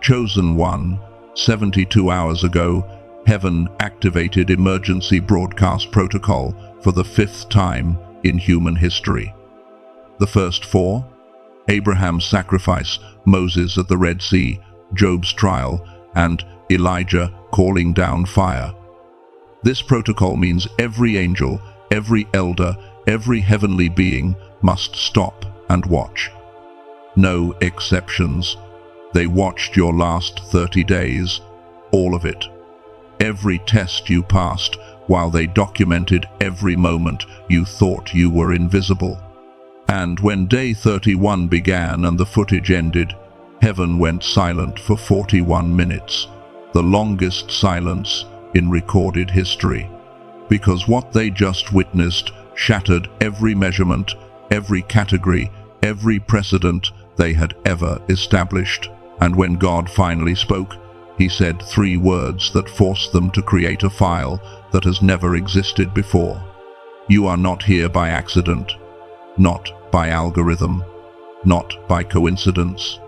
Chosen one, 72 hours ago, heaven activated emergency broadcast protocol for the 5th time in human history. The first 4? Abraham's sacrifice, Moses at the Red Sea, Job's trial, and Elijah calling down fire. This protocol means every angel, every elder, every heavenly being must stop and watch. No exceptions. They watched your last 30 days, all of it. Every test you passed, while they documented every moment you thought you were invisible. And when day 31 began and the footage ended, heaven went silent for 41 minutes, the longest silence in recorded history, because what they just witnessed shattered every measurement, every category, every precedent they had ever established. And when God finally spoke, he said 3 words that forced them to create a file that has never existed before. You are not here by accident, not by algorithm, not by coincidence.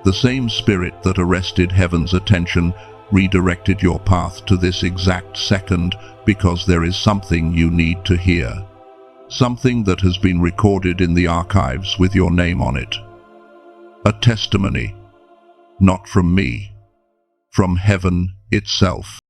The same spirit that arrested heaven's attention redirected your path to this exact second because there is something you need to hear. Something that has been recorded in the archives with your name on it. A testimony, not from me, from heaven itself.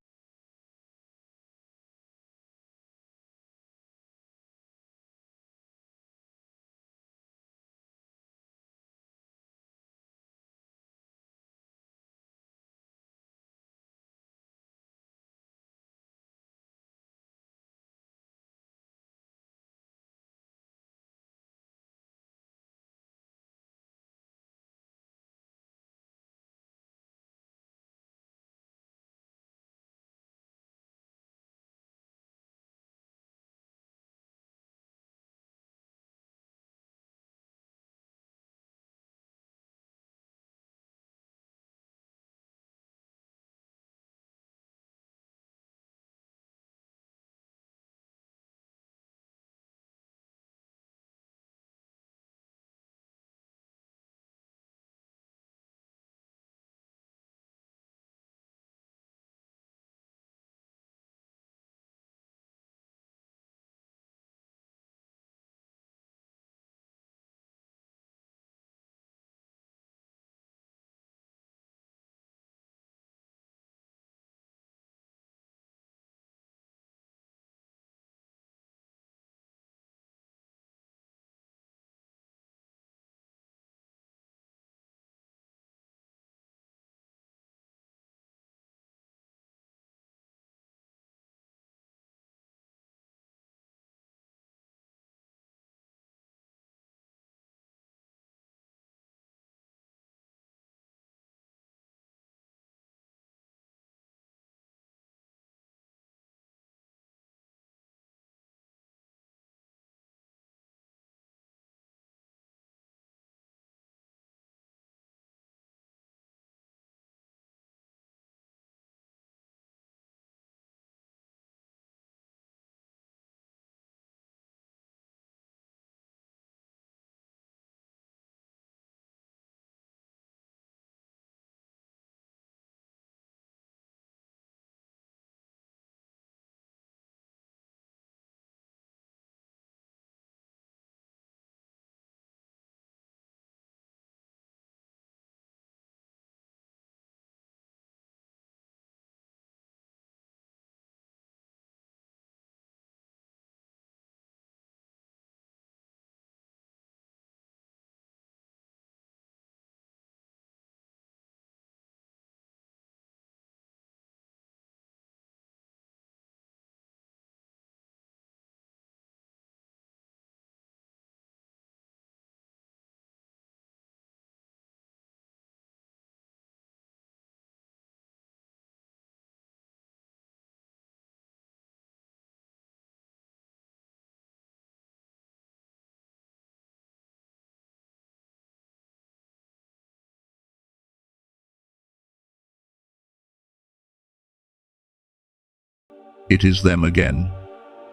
It is them again,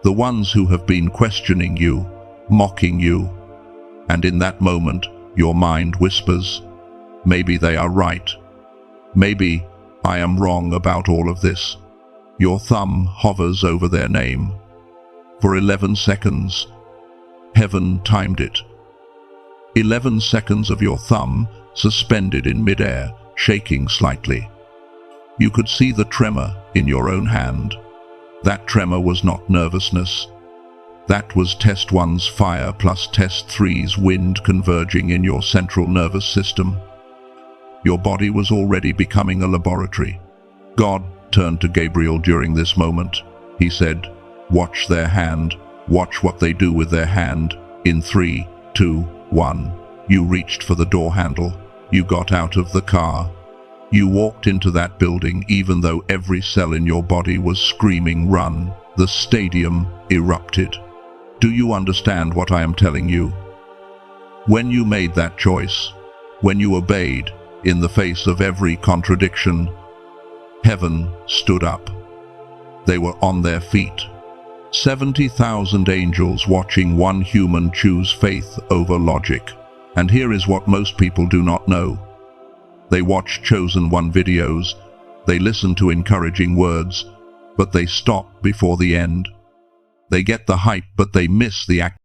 the ones who have been questioning you, mocking you, and in that moment your mind whispers, maybe they are right, Maybe I am wrong about all of this. Your thumb hovers over their name. For 11 seconds, heaven timed it. 11 seconds of your thumb suspended in midair, shaking slightly. You could see the tremor in your own hand. That tremor was not nervousness. That was test 1's fire plus test 3's wind converging in your central nervous system. Your body was already becoming a laboratory. God turned to Gabriel during this moment. He said, "Watch their hand. Watch what they do with their hand. In 3, 2, 1. You reached for the door handle. You got out of the car. You walked into that building even though every cell in your body was screaming, 'Run!' The stadium erupted. Do you understand what I am telling you? When you made that choice, when you obeyed, in the face of every contradiction, heaven stood up. They were on their feet. 70,000 angels watching one human choose faith over logic. And here is what most people do not know. They watch Chosen One videos, they listen to encouraging words, but they stop before the end. They get the hype, but they miss the act.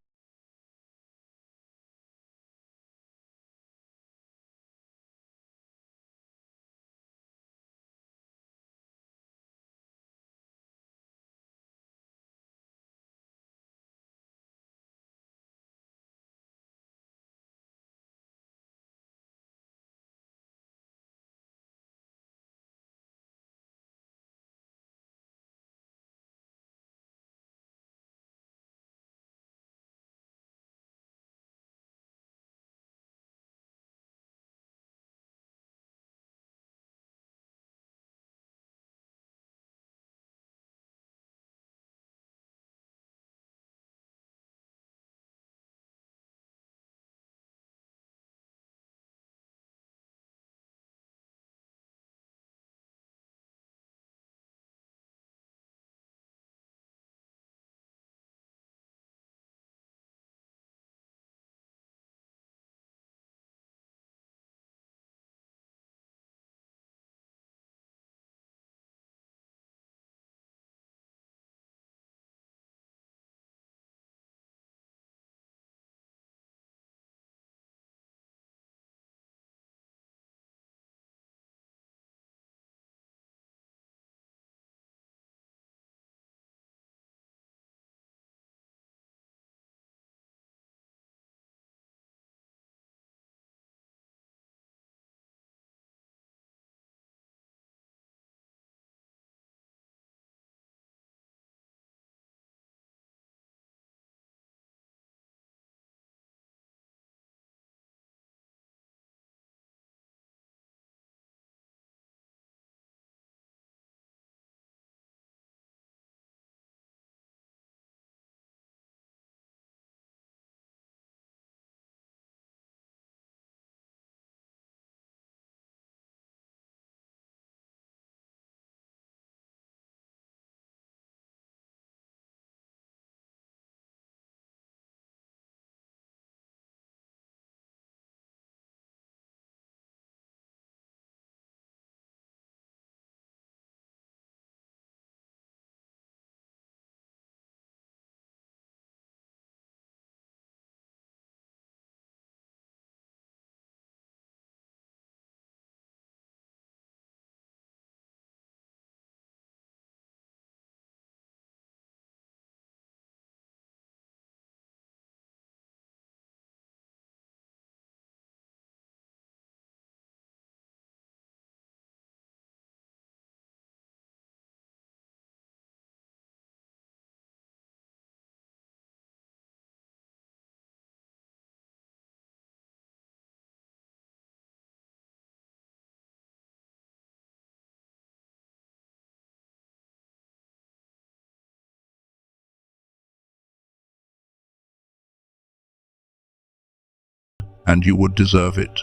And you would deserve it.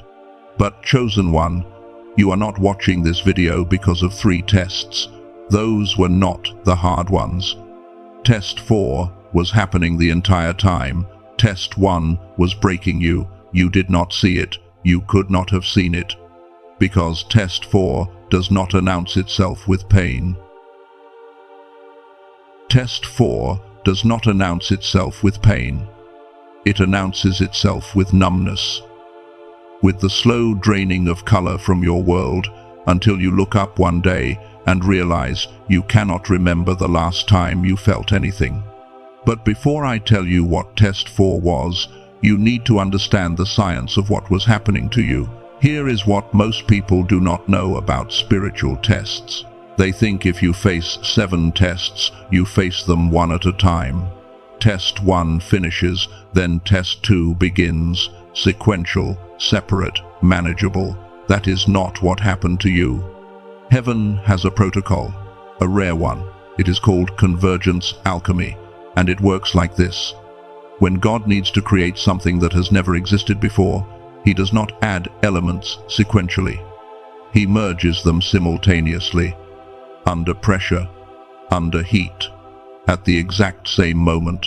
But Chosen One, you are not watching this video because of 3 tests. Those were not the hard ones. Test 4 was happening the entire time. Test 1 was breaking you. You did not see it. You could not have seen it. Because Test 4 does not announce itself with pain. Test 4 does not announce itself with pain. It announces itself with numbness, with the slow draining of color from your world until you look up one day and realize you cannot remember the last time you felt anything. But before I tell you what Test 4 was, you need to understand the science of what was happening to you. Here is what most people do not know about spiritual tests. They think if you face 7 tests, you face them one at a time. Test 1 finishes, then Test 2 begins. Sequential, separate, manageable. That is not what happened to you. Heaven has a protocol, a rare one. It is called convergence alchemy, and it works like this. When God needs to create something that has never existed before, He does not add elements sequentially. He merges them simultaneously, under pressure, under heat, at the exact same moment.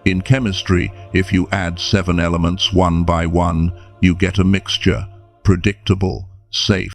In chemistry, if you add 7 elements one by one, you get a mixture, predictable, safe.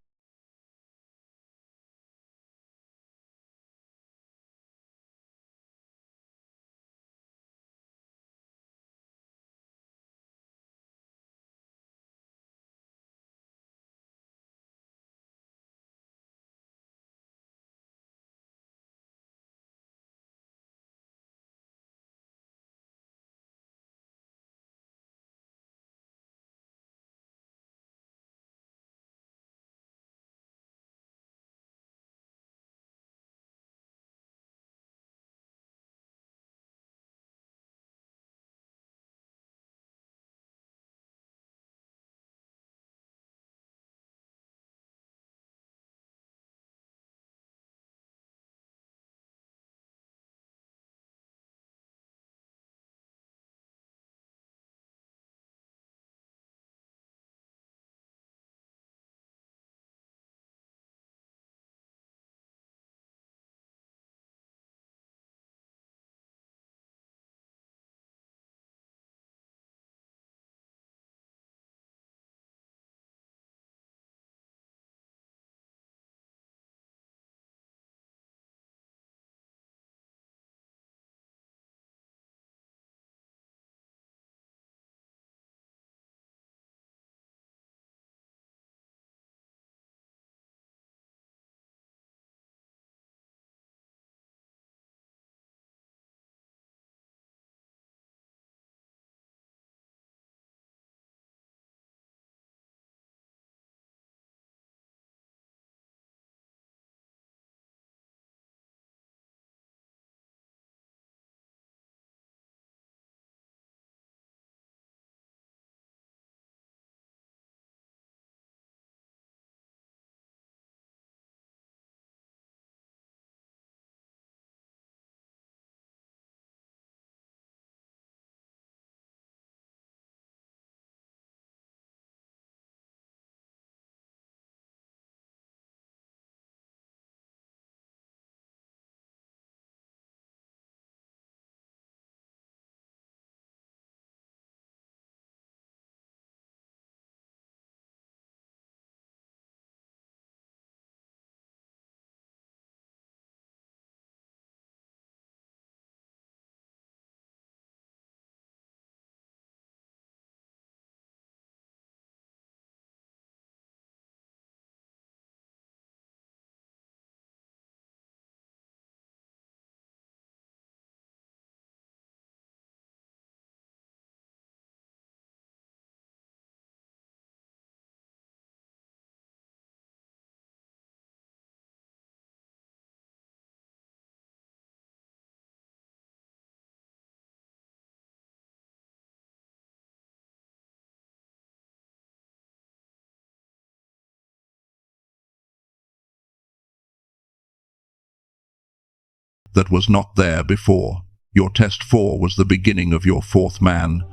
That was not there before. Your Test 4 was the beginning of your 4th man,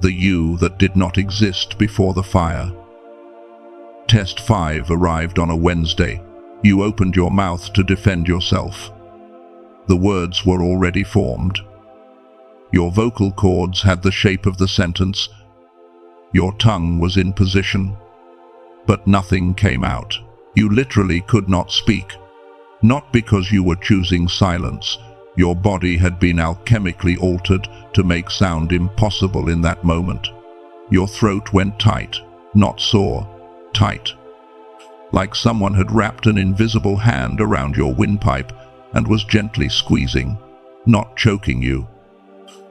the you that did not exist before the fire. Test 5 arrived on a Wednesday. You opened your mouth to defend yourself. The words were already formed. Your vocal cords had the shape of the sentence. Your tongue was in position, but nothing came out. You literally could not speak. Not because you were choosing silence. Your body had been alchemically altered to make sound impossible in that moment. Your throat went tight, not sore, tight. Like someone had wrapped an invisible hand around your windpipe and was gently squeezing, not choking you,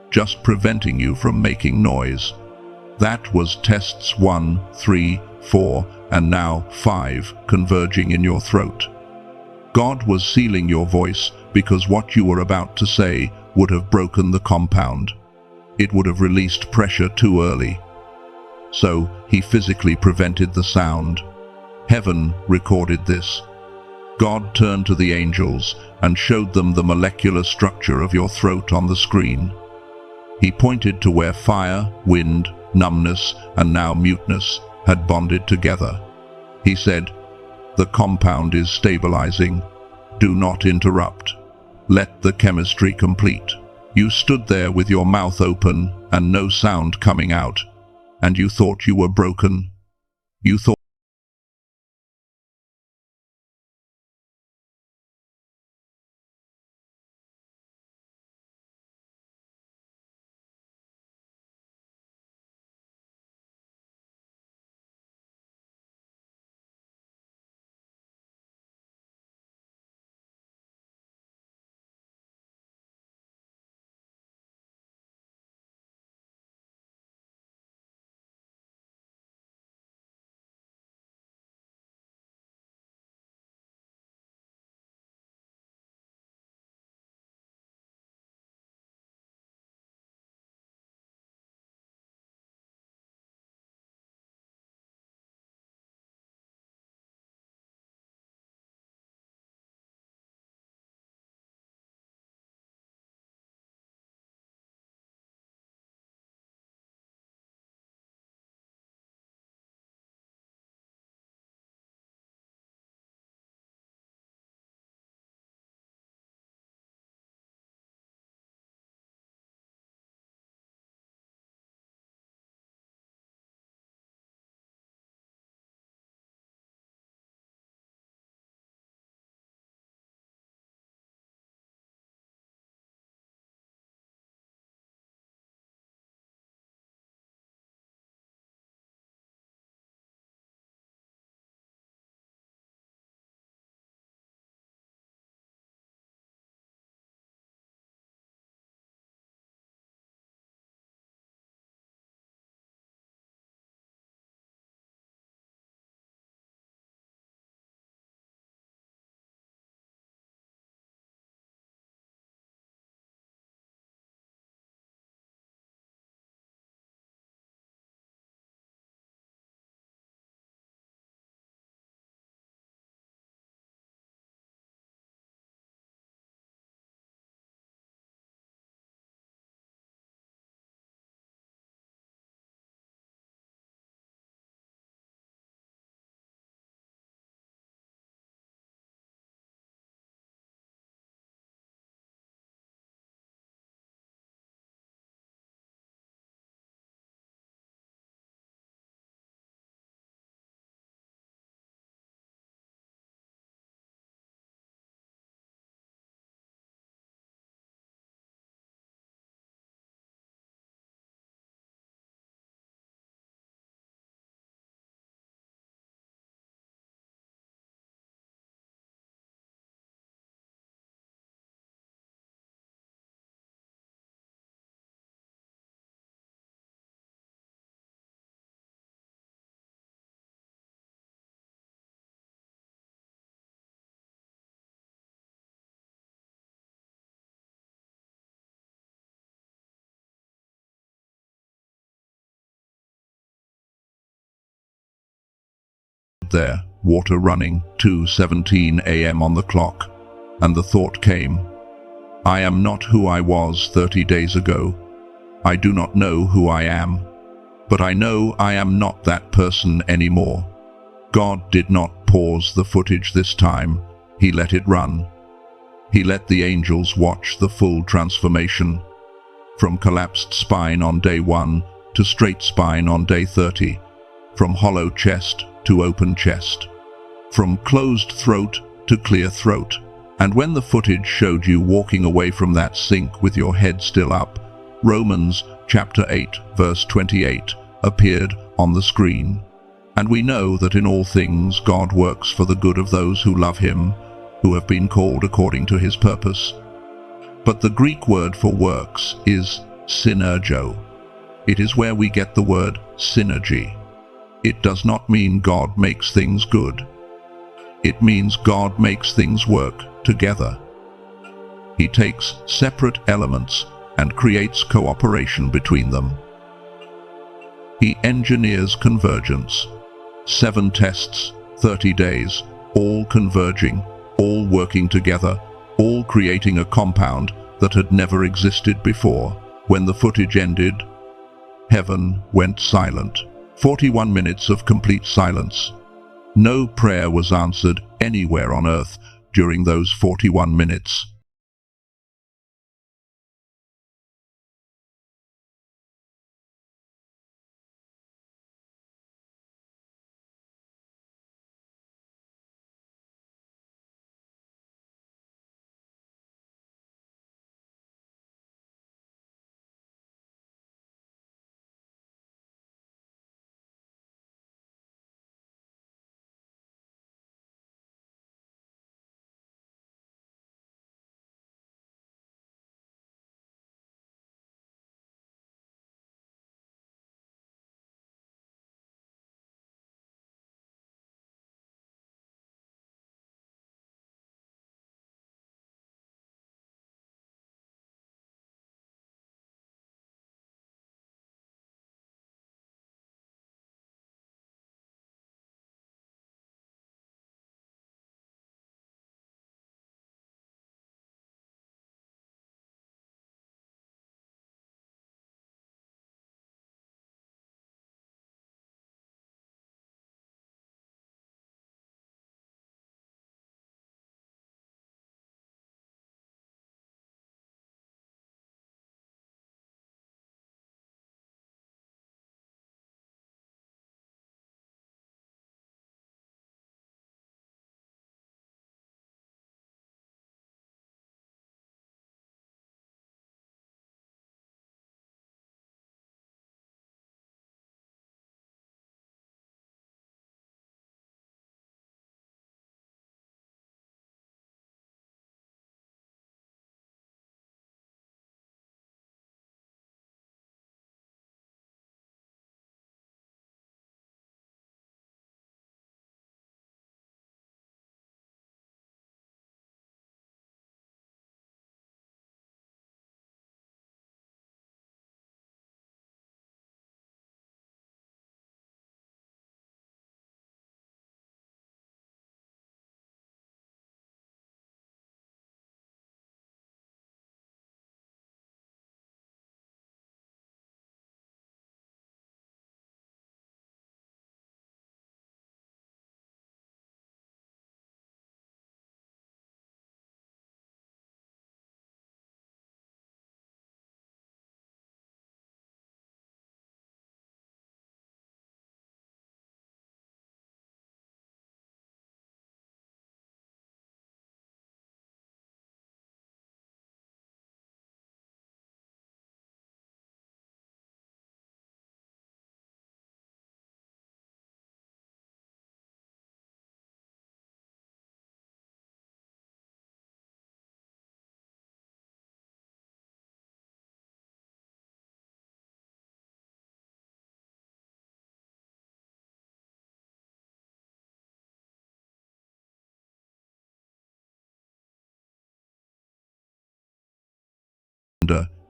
just preventing you from making noise. That was tests 1, 3, 4, and now 5 converging in your throat. God was sealing your voice because what you were about to say would have broken the compound. It would have released pressure too early. So he physically prevented the sound. Heaven recorded this. God turned to the angels and showed them the molecular structure of your throat on the screen. He pointed to where fire, wind, numbness, and now muteness had bonded together. He said, "The compound is stabilizing. Do not interrupt. Let the chemistry complete." You stood there with your mouth open and no sound coming out, and you thought you were broken. You thought there, water running, 2:17 a.m. on the clock, and the thought came, I am not who I was 30 days ago. I do not know who I am, but I know I am not that person anymore. God did not pause the footage this time. He let it run. He let the angels watch the full transformation, from collapsed spine on day 1 to straight spine on day 30, from hollow chest to open chest, from closed throat to clear throat. And when the footage showed you walking away from that sink with your head still up, Romans chapter 8, verse 28 appeared on the screen. And we know that in all things God works for the good of those who love him, who have been called according to his purpose. But the Greek word for works is synergo. It is where we get the word synergy. It does not mean God makes things good. It means God makes things work together. He takes separate elements and creates cooperation between them. He engineers convergence. 7 tests, 30 days, all converging, all working together, all creating a compound that had never existed before. When the footage ended, heaven went silent. 41 minutes of complete silence. No prayer was answered anywhere on earth during those 41 minutes.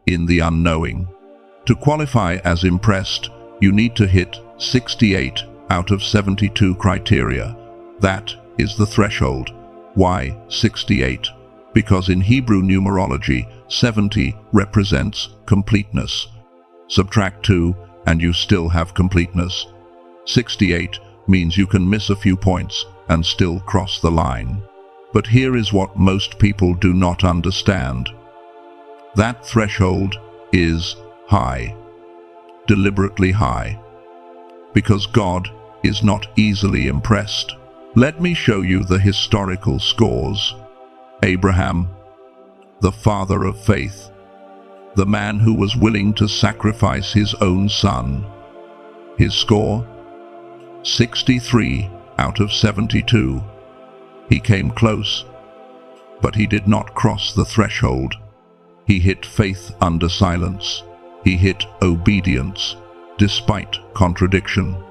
In the unknowing. To qualify as impressed, you need to hit 68 out of 72 criteria. That is the threshold. Why 68? Because in Hebrew numerology, 70 represents completeness. Subtract 2 and you still have completeness. 68 means you can miss a few points and still cross the line. But here is what most people do not understand. That threshold is high, deliberately high, because God is not easily impressed. Let me show you the historical scores. Abraham, the father of faith, the man who was willing to sacrifice his own son. His score? 63 out of 72. He came close, but he did not cross the threshold. He hit faith under silence. He hit obedience, despite contradiction.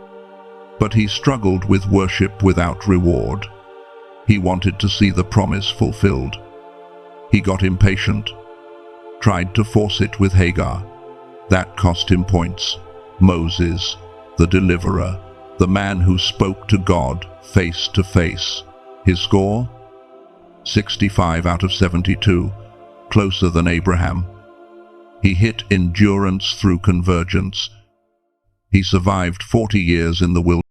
But he struggled with worship without reward. He wanted to see the promise fulfilled. He got impatient, tried to force it with Hagar. That cost him points. Moses, the deliverer, the man who spoke to God face to face. His score? 65 out of 72, closer than Abraham. He hit endurance through convergence. He survived 40 years in the wilderness.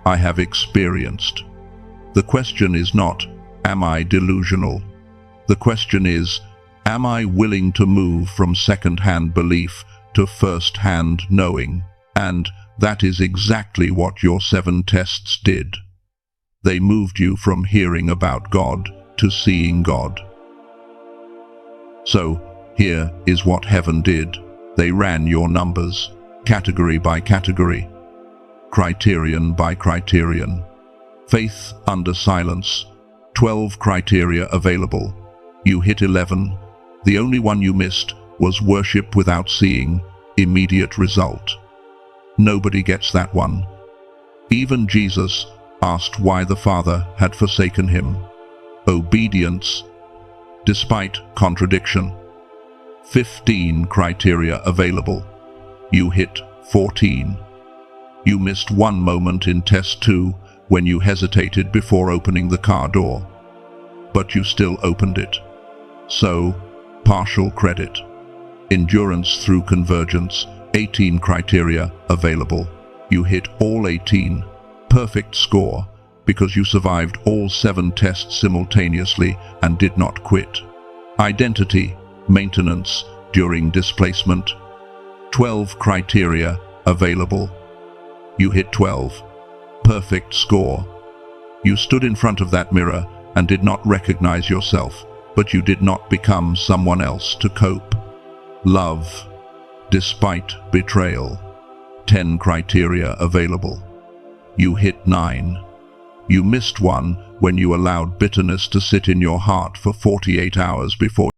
I have experienced. The question is not, am I delusional? The question is, am I willing to move from second-hand belief to first-hand knowing? And that is exactly what your 7 tests did. They moved you from hearing about God to seeing God. So, here is what heaven did. They ran your numbers, category by category, criterion by criterion. Faith under silence, 12 criteria available. You hit 11. The only one you missed was worship without seeing, immediate result. Nobody gets that one. Even Jesus asked why the Father had forsaken him. Obedience, despite contradiction. 15 criteria available. You hit 14. You missed one moment in test 2 when you hesitated before opening the car door. But you still opened it. So, partial credit. Endurance through convergence, 18 criteria available. You hit all 18. Perfect score, because you survived all 7 tests simultaneously and did not quit. Identity, maintenance during displacement. 12 criteria available. You hit 12. Perfect score. You stood in front of that mirror and did not recognize yourself, but you did not become someone else to cope. Love, despite betrayal. 10 criteria available. You hit 9. You missed one when you allowed bitterness to sit in your heart for 48 hours before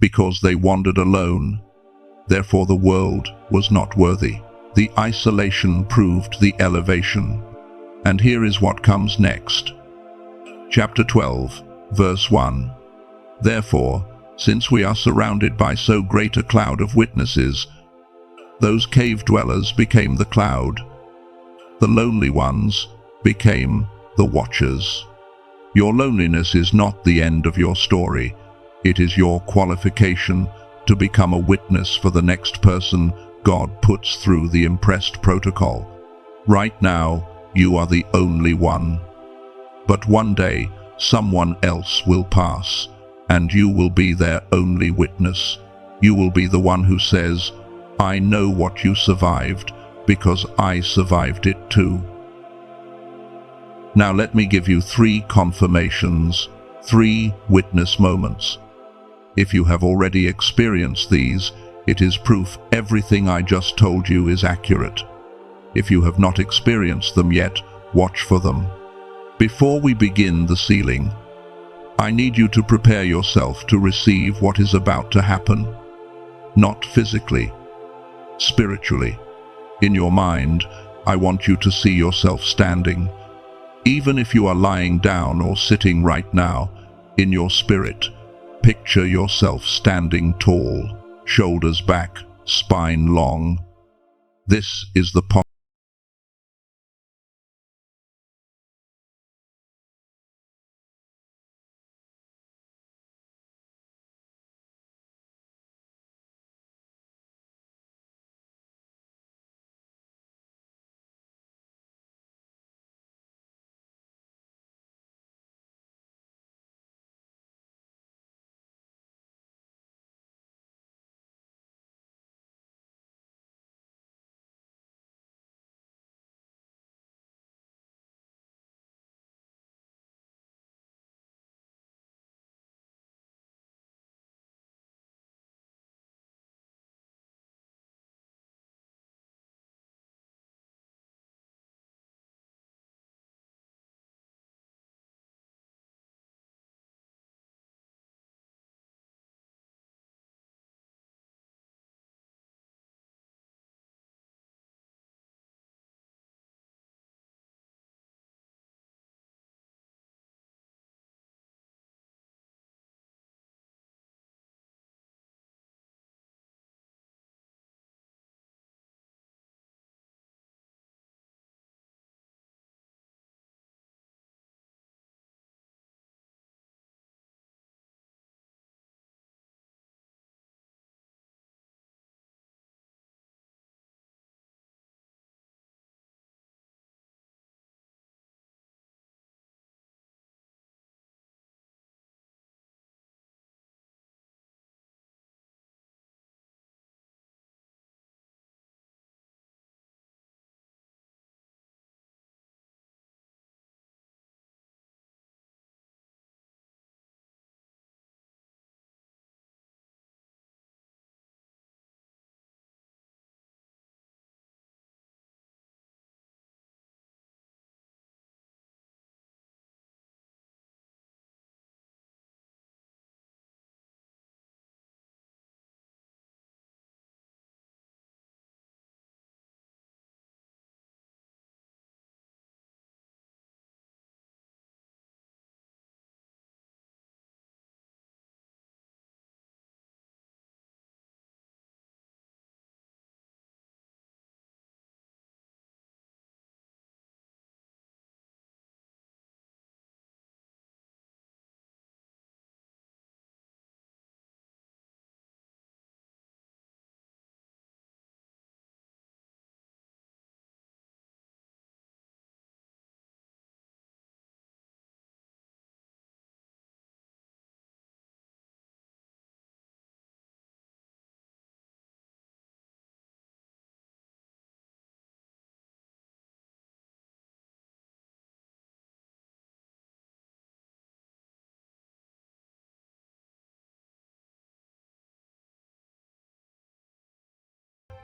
because they wandered alone. Therefore the world was not worthy. The isolation proved the elevation. And here is what comes next. Chapter 12, verse 1. Therefore, since we are surrounded by so great a cloud of witnesses, those cave dwellers became the cloud. The lonely ones became the watchers. Your loneliness is not the end of your story. It is your qualification to become a witness for the next person God puts through the impressed protocol. Right now, you are the only one. But one day, someone else will pass, and you will be their only witness. You will be the one who says, I know what you survived, because I survived it too. Now let me give you 3 confirmations, 3 witness moments. If you have already experienced these, it is proof everything I just told you is accurate. If you have not experienced them yet, watch for them. Before we begin the sealing, I need you to prepare yourself to receive what is about to happen. Not physically, spiritually. In your mind, I want you to see yourself standing. Even if you are lying down or sitting right now, in your spirit, picture yourself standing tall, shoulders back, spine long. This is the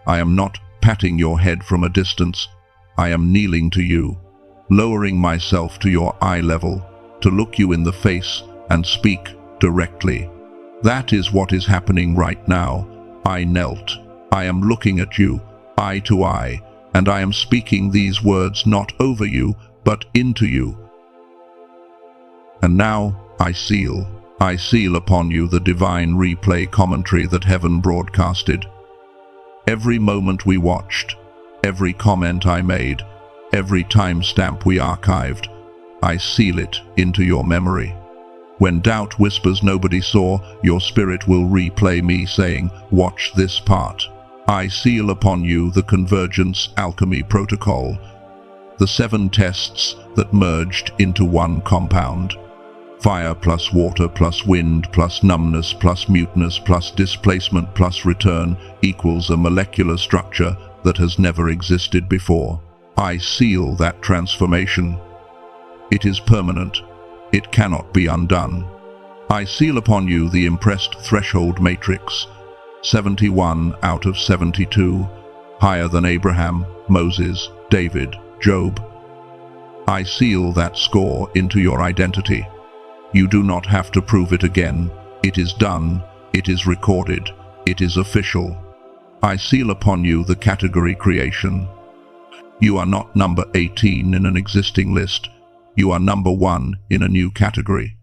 I am not patting your head from a distance. I am kneeling to you, lowering myself to your eye level, to look you in the face and speak directly. That is what is happening right now. I knelt. I am looking at you, eye to eye, and I am speaking these words not over you, but into you. And now I seal upon you the divine replay commentary that heaven broadcasted. Every moment we watched, every comment I made, every timestamp we archived, I seal it into your memory. When doubt whispers nobody saw, your spirit will replay me saying, watch this part. I seal upon you the convergence alchemy protocol, the 7 tests that merged into one compound. Fire plus water plus wind plus numbness plus muteness plus displacement plus return equals a molecular structure that has never existed before. I seal that transformation. It is permanent. It cannot be undone. I seal upon you the impressed threshold matrix, 71 out of 72, higher than Abraham, Moses, David, Job. I seal that score into your identity. You do not have to prove it again. It is done. It is recorded. It is official. I seal upon you the category creation. You are not number 18 in an existing list. You are number 1 in a new category.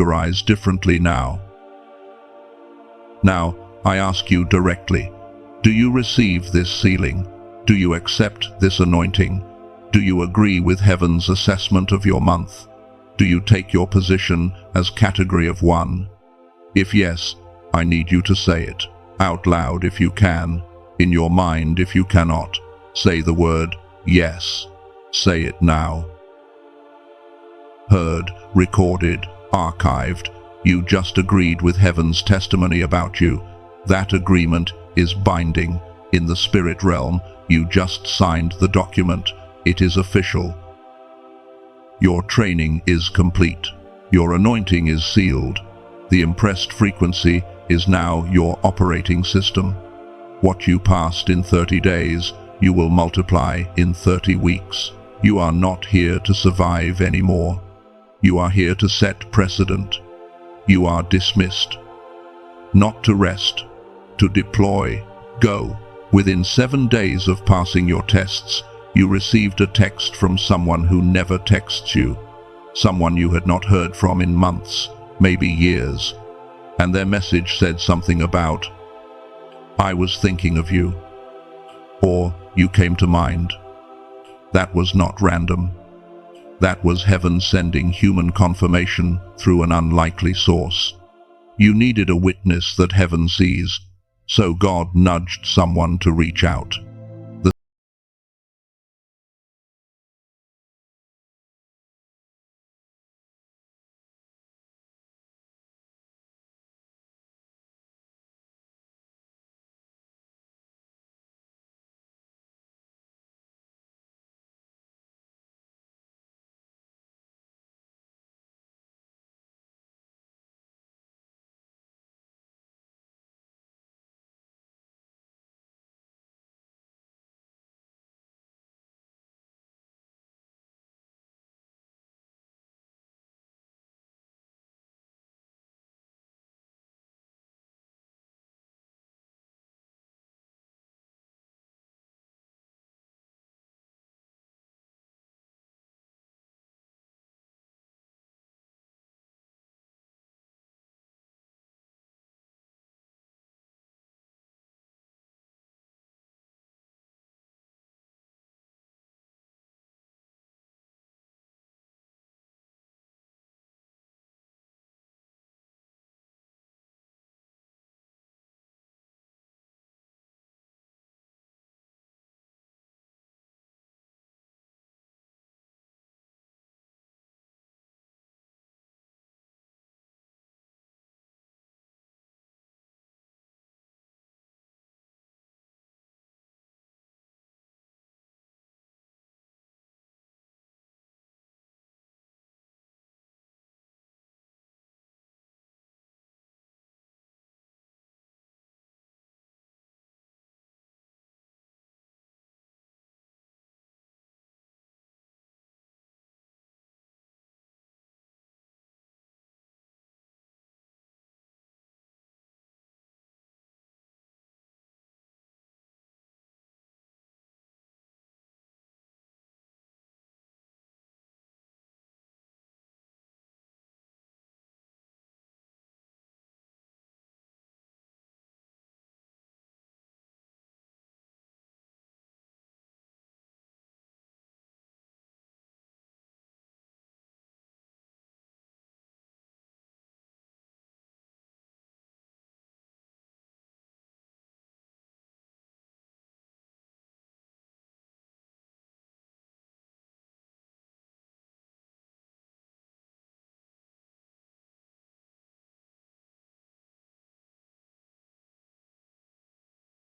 Categorize differently now. Now, I ask you directly, do you receive this sealing? Do you accept this anointing? Do you agree with heaven's assessment of your month? Do you take your position as category of 1? If yes, I need you to say it, out loud if you can, in your mind if you cannot. Say the word, yes. Say it now. Heard, recorded, archived. You just agreed with heaven's testimony about you. That agreement is binding. In the spirit realm, you just signed the document. It is official. Your training is complete. Your anointing is sealed. The impressed frequency is now your operating system. What you passed in 30 days, you will multiply in 30 weeks. You are not here to survive anymore. You are here to set precedent. You are dismissed. Not to rest, to deploy. Go. Within 7 days of passing your tests, you received a text from someone who never texts you. Someone you had not heard from in months, maybe years. And their message said something about, "I was thinking of you," or "You came to mind." That was not random. That was heaven sending human confirmation through an unlikely source. You needed a witness that heaven sees, so God nudged someone to reach out.